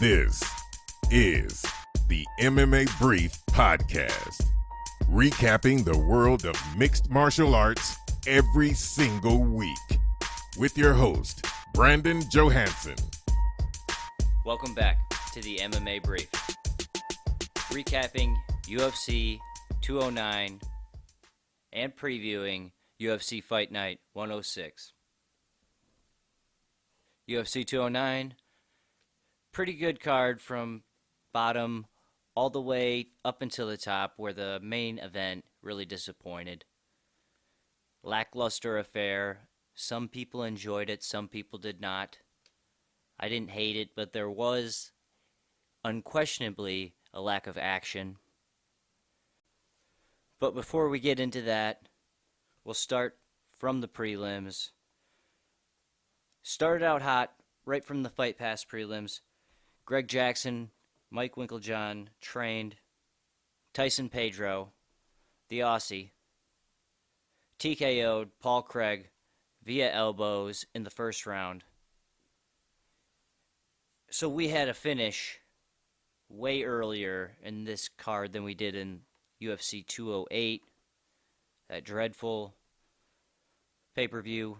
This is the MMA Brief Podcast, recapping the world of mixed martial arts every single week, with your host, Brandon Johansson. Welcome back to the MMA Brief, recapping UFC 209 and previewing UFC Fight Night 106. UFC 209, pretty good card from bottom all the way up until the top, where the main event really disappointed. Lackluster affair. Some people enjoyed it, some people did not. I didn't hate it, but there was unquestionably a lack of action. But before we get into that, we'll start from the prelims. Started out hot right from the Fight Pass prelims. Greg Jackson, Mike Winkeljohn trained. Tyson Pedro, the Aussie, TKO'd Paul Craig via elbows in the first round. So we had a finish way earlier in this card than we did in UFC 208. That dreadful pay-per-view,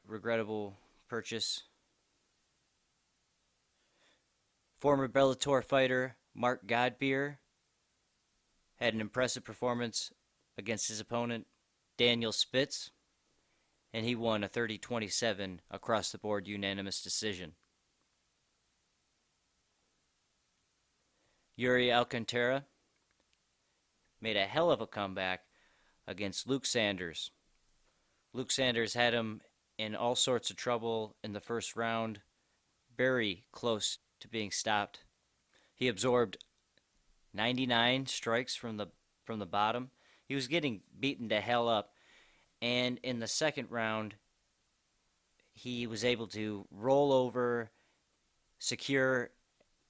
regrettable purchase. Former Bellator fighter Mark Godbeer had an impressive performance against his opponent Daniel Spitz, and he won a 30-27 across-the-board unanimous decision. Yuri Alcantara made a hell of a comeback against Luke Sanders. Luke Sanders had him in all sorts of trouble in the first round, very close to being stopped. He absorbed 99 strikes from the bottom. He was getting beaten to hell up, and in the second round, he was able to roll over, secure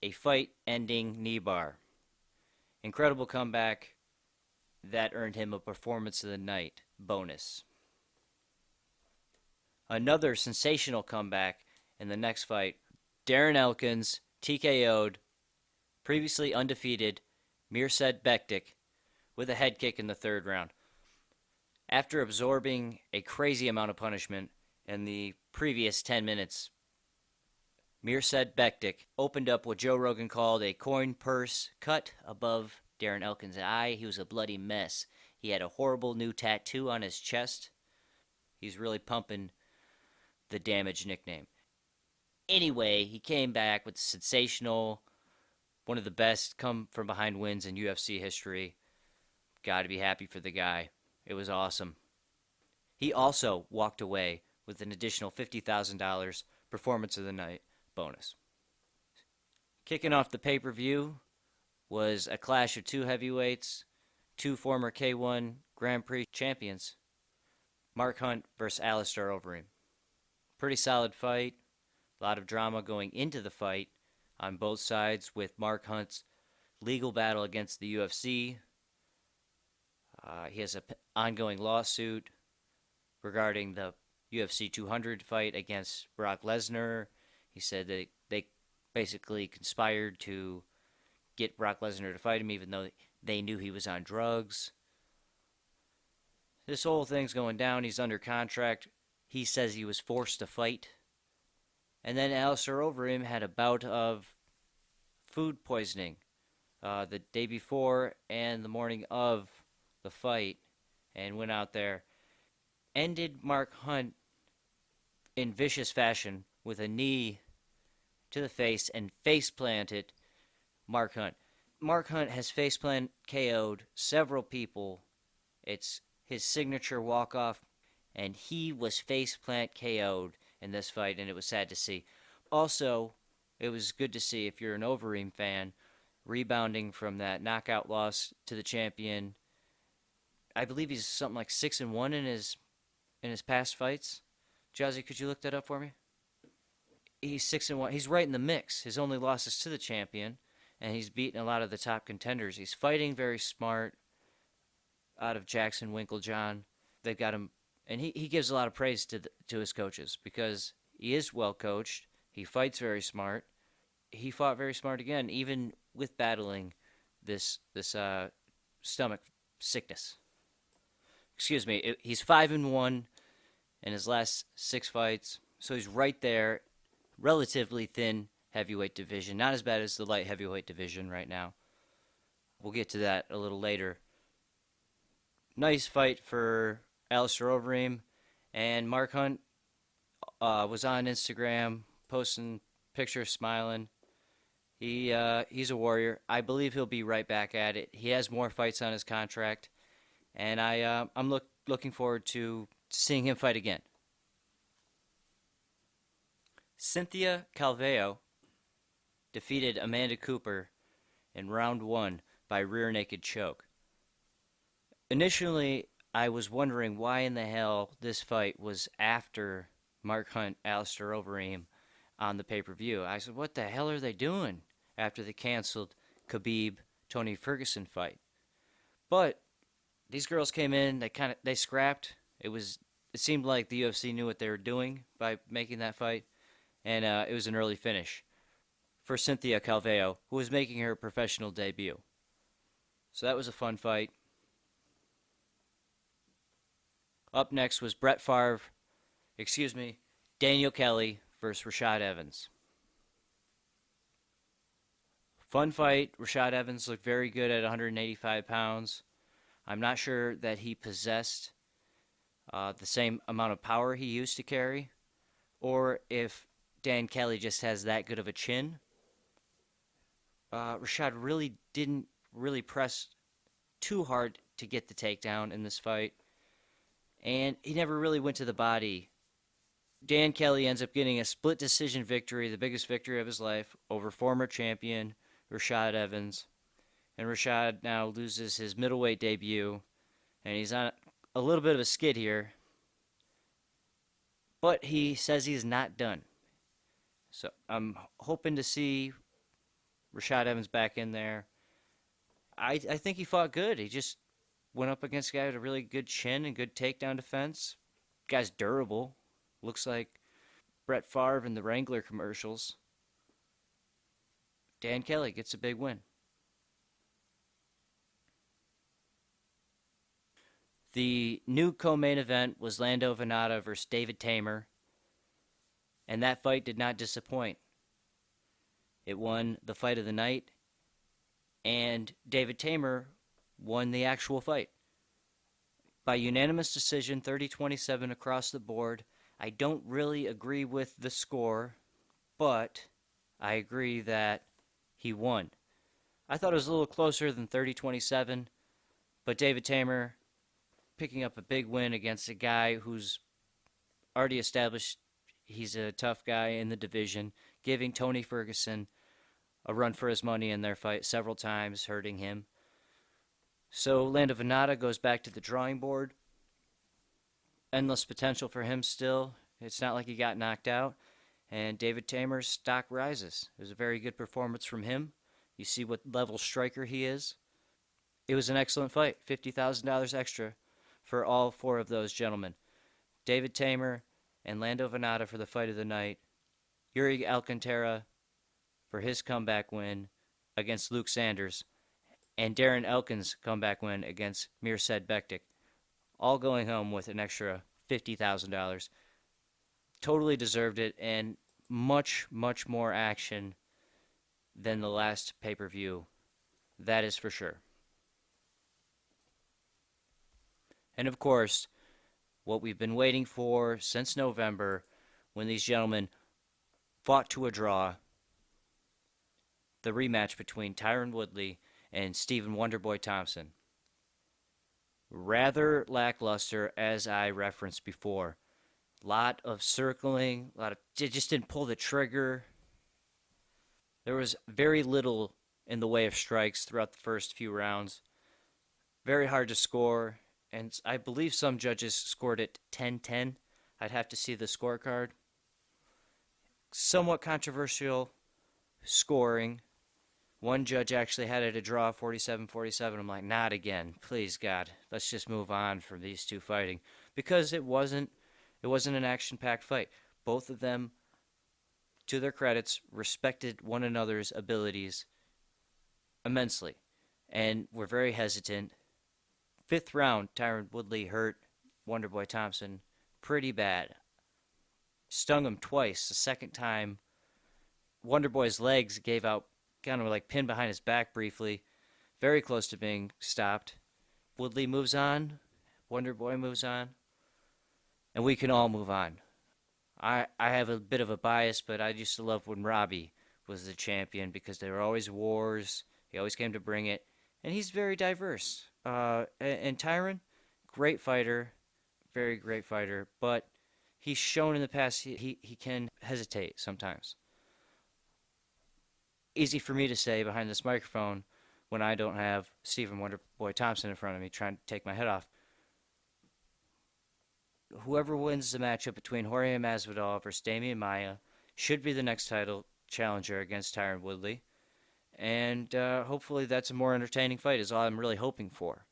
a fight-ending knee bar. Incredible comeback that earned him a Performance of the Night bonus. Another sensational comeback in the next fight. Darren Elkins TKO'd previously undefeated Mirsad Bektic with a head kick in the third round. After absorbing a crazy amount of punishment in the previous 10 minutes, Mirsad Bektic opened up what Joe Rogan called a coin purse cut above Darren Elkins' eye. He was a bloody mess. He had a horrible new tattoo on his chest. He's really pumping the Damage nickname. Anyway, he came back with sensational, one of the best come-from-behind wins in UFC history. Got to be happy for the guy. It was awesome. He also walked away with an additional $50,000 Performance of the Night bonus. Kicking off the pay-per-view was a clash of two heavyweights, two former K1 Grand Prix champions, Mark Hunt versus Alistair Overeem. Pretty solid fight. A lot of drama going into the fight on both sides with Mark Hunt's legal battle against the UFC. He has an ongoing lawsuit regarding the UFC 200 fight against Brock Lesnar. He said that they basically conspired to get Brock Lesnar to fight him even though they knew he was on drugs. This whole thing's going down. He's under contract. He says he was forced to fight. And then Alistair Overeem had a bout of food poisoning the day before and the morning of the fight, and went out there, ended Mark Hunt in vicious fashion with a knee to the face and face-planted Mark Hunt. Mark Hunt has face-plant KO'd several people. It's his signature walk-off, and he was face-plant KO'd in this fight, and it was sad to see. Also, it was good to see, if you're an Overeem fan, rebounding from that knockout loss to the champion. I believe he's something like 6-1 in his past fights. Jazzy, could you look that up for me? He's 6-1. He's right in the mix. His only loss is to the champion, and he's beaten a lot of the top contenders. He's fighting very smart out of Jackson Winkeljohn. They've got him, and he gives a lot of praise to his coaches because he is well coached. He fights very smart. he fought very smart again, even with battling this stomach sickness. Excuse me. He's 5-1 in his last 6 fights, so he's right there. Relatively thin heavyweight division, not as bad as the light heavyweight division right now. We'll get to that a little later. Nice fight for Alistair Overeem, and Mark Hunt was on Instagram posting pictures smiling. He's a warrior. I believe he'll be right back at it. He has more fights on his contract, and I'm looking forward to seeing him fight again. Cynthia Calvillo defeated Amanda Cooper in round 1 by rear naked choke. Initially, I was wondering why in the hell this fight was after Mark Hunt, Alistair Overeem on the pay-per-view. I said, what the hell are they doing after the canceled Khabib Tony Ferguson fight? But these girls came in, they scrapped. It seemed like the UFC knew what they were doing by making that fight, and it was an early finish for Cynthia Calvillo, who was making her professional debut. So that was a fun fight. Up next was Daniel Kelly versus Rashad Evans. Fun fight. Rashad Evans looked very good at 185 pounds. I'm not sure that he possessed the same amount of power he used to carry, or if Dan Kelly just has that good of a chin. Rashad really didn't press too hard to get the takedown in this fight, and he never really went to the body. Dan Kelly ends up getting a split decision victory, the biggest victory of his life, over former champion Rashad Evans. And Rashad now loses his middleweight debut, and he's on a little bit of a skid here. But he says he's not done. So I'm hoping to see Rashad Evans back in there. I think he fought good. He just went up against a guy with a really good chin and good takedown defense. Guy's durable. Looks like Brett Favre in the Wrangler commercials. Dan Kelly gets a big win. The new co-main event was Lando Vannata versus David Tamer, and that fight did not disappoint. It won the fight of the night, and David Tamer won the actual fight. By unanimous decision, 30-27 across the board. I don't really agree with the score, but I agree that he won. I thought it was a little closer than 30-27, but David Tamer picking up a big win against a guy who's already established he's a tough guy in the division, giving Tony Ferguson a run for his money in their fight several times, hurting him. So Lando Vannata goes back to the drawing board. Endless potential for him still. It's not like he got knocked out. And David Tamer's stock rises. It was a very good performance from him. You see what level striker he is. It was an excellent fight. $50,000 extra for all 4 of those gentlemen. David Tamer and Lando Vannata for the fight of the night. Yuri Alcantara for his comeback win against Luke Sanders. And Darren Elkins' comeback win against Mirsad Bektic. All going home with an extra $50,000. Totally deserved it, and much, much more action than the last pay-per-view. That is for sure. And of course, what we've been waiting for since November, when these gentlemen fought to a draw, the rematch between Tyron Woodley and Stephen Wonderboy Thompson. Rather lackluster, as I referenced before. Lot of circling, just didn't pull the trigger. There was very little in the way of strikes throughout the first few rounds. Very hard to score, and I believe some judges scored it 10-10. I'd have to see the scorecard. Somewhat controversial scoring. One judge actually had it a draw, 47-47. I'm like, not again. Please, God. Let's just move on from these two fighting. Because it wasn't an action-packed fight. Both of them to their credits, respected one another's abilities immensely and were very hesitant. Fifth round, Tyron Woodley hurt Wonderboy Thompson pretty bad. Stung him twice. The second time, Wonderboy's legs gave out, kind of like pinned behind his back briefly, very close to being stopped. Woodley moves on, Wonderboy moves on, and we can all move on. I have a bit of a bias, but I used to love when Robbie was the champion because there were always wars. He always came to bring it, and he's very diverse. And Tyron, great fighter, very great fighter, but he's shown in the past he can hesitate sometimes. Easy for me to say behind this microphone when I don't have Stephen Wonderboy Thompson in front of me trying to take my head off. Whoever wins the matchup between Jorge Masvidal versus Damian Maia should be the next title challenger against Tyron Woodley. And hopefully that's a more entertaining fight is all I'm really hoping for.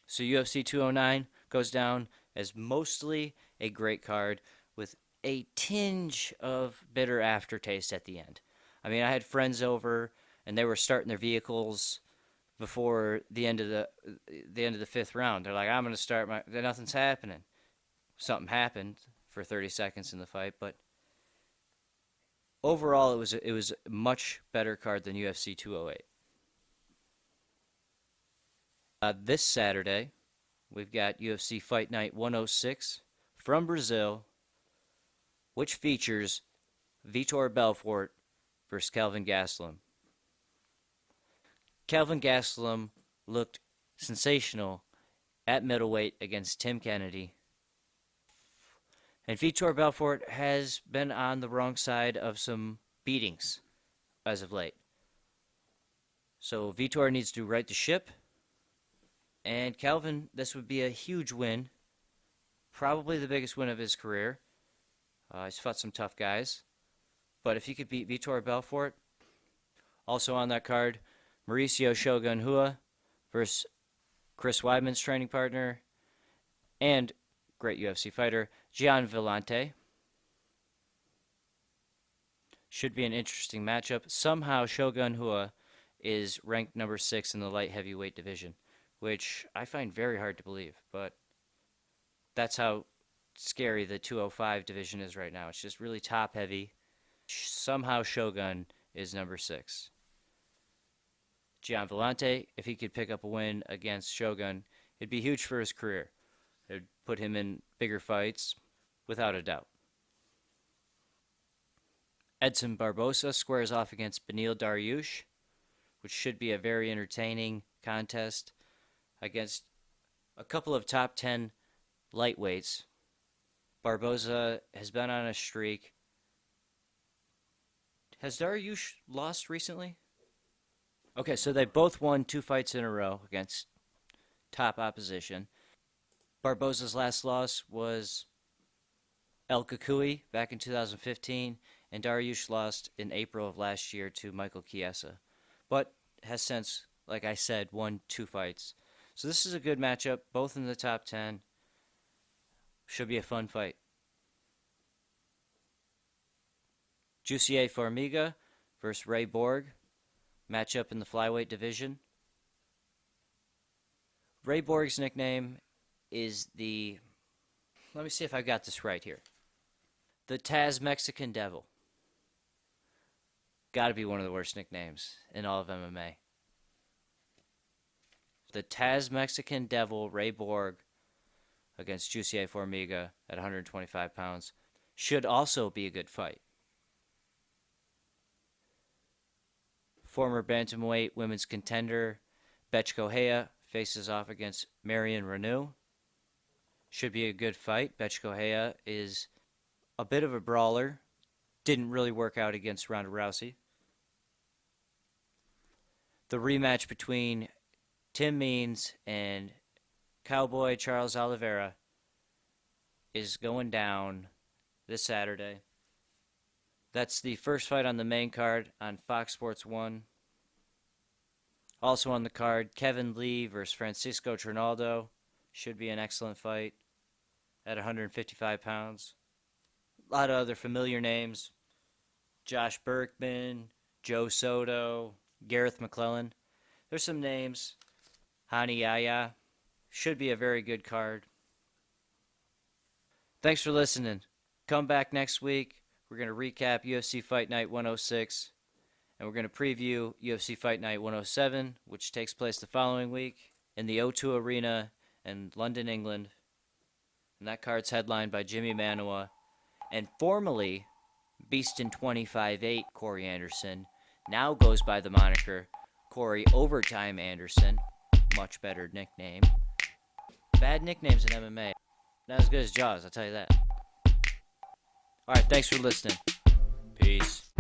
So UFC 209 goes down as mostly a great card with a tinge of bitter aftertaste at the end. I mean, I had friends over and they were starting their vehicles before the end of the fifth round. They're like, I'm going to start nothing's happening. Something happened for 30 seconds in the fight, but overall it was a much better card than UFC 208. This Saturday, we've got UFC Fight Night 106 from Brazil, which features Vitor Belfort versus Kelvin Gastelum. Kelvin Gastelum looked sensational at middleweight against Tim Kennedy. And Vitor Belfort has been on the wrong side of some beatings as of late. So Vitor needs to right the ship. And Kelvin, this would be a huge win. Probably the biggest win of his career. He's fought some tough guys. But if he could beat Vitor Belfort, also on that card, Mauricio Shogun Rua versus Chris Weidman's training partner and great UFC fighter, Gian Villante. Should be an interesting matchup. Somehow Shogun Rua is ranked number 6 in the light heavyweight division, which I find very hard to believe, but that's how scary the 205 division is right now. It's just really top heavy. Somehow Shogun is number 6. Gian Villante, if he could pick up a win against Shogun, it'd be huge for his career. It would put him in bigger fights, without a doubt. Edson Barbosa squares off against Beneil Dariush, which should be a very entertaining contest against a couple of top 10 lightweights. Barbosa has been on a streak. Has Dariush lost recently? Okay, so they both won 2 fights in a row against top opposition. Barbosa's last loss was El Kukui back in 2015, and Dariush lost in April of last year to Michael Chiesa, but has since, like I said, won 2 fights. So this is a good matchup, both in the top 10. Should be a fun fight. Jussier Formiga versus Ray Borg. Matchup in the flyweight division. Ray Borg's nickname is let me see if I got this right here. The Taz Mexican Devil. Gotta be one of the worst nicknames in all of MMA. The Taz Mexican Devil, Ray Borg, against Jussier Formiga at 125 pounds. Should also be a good fight. Former bantamweight women's contender Bethe Correia faces off against Marion Reneau. Should be a good fight. Bethe Correia is a bit of a brawler. Didn't really work out against Ronda Rousey. The rematch between Tim Means and Cowboy Charles Oliveira is going down this Saturday. That's the first fight on the main card on Fox Sports 1. Also on the card, Kevin Lee versus Francisco Trinaldo. Should be an excellent fight at 155 pounds. A lot of other familiar names. Josh Berkman, Joe Soto, Gareth McClellan. There's some names. Hani Yaya. Should be a very good card. Thanks for listening. Come back next week. We're going to recap UFC Fight Night 106. And we're going to preview UFC Fight Night 107, which takes place the following week in the O2 Arena in London, England. And that card's headlined by Jimmy Manuwa. And formerly Beastin' 25-8 Corey Anderson now goes by the moniker Corey Overtime Anderson. Much better nickname. Bad nicknames in MMA. Not as good as Jaws, I'll tell you that. Alright, thanks for listening. Peace.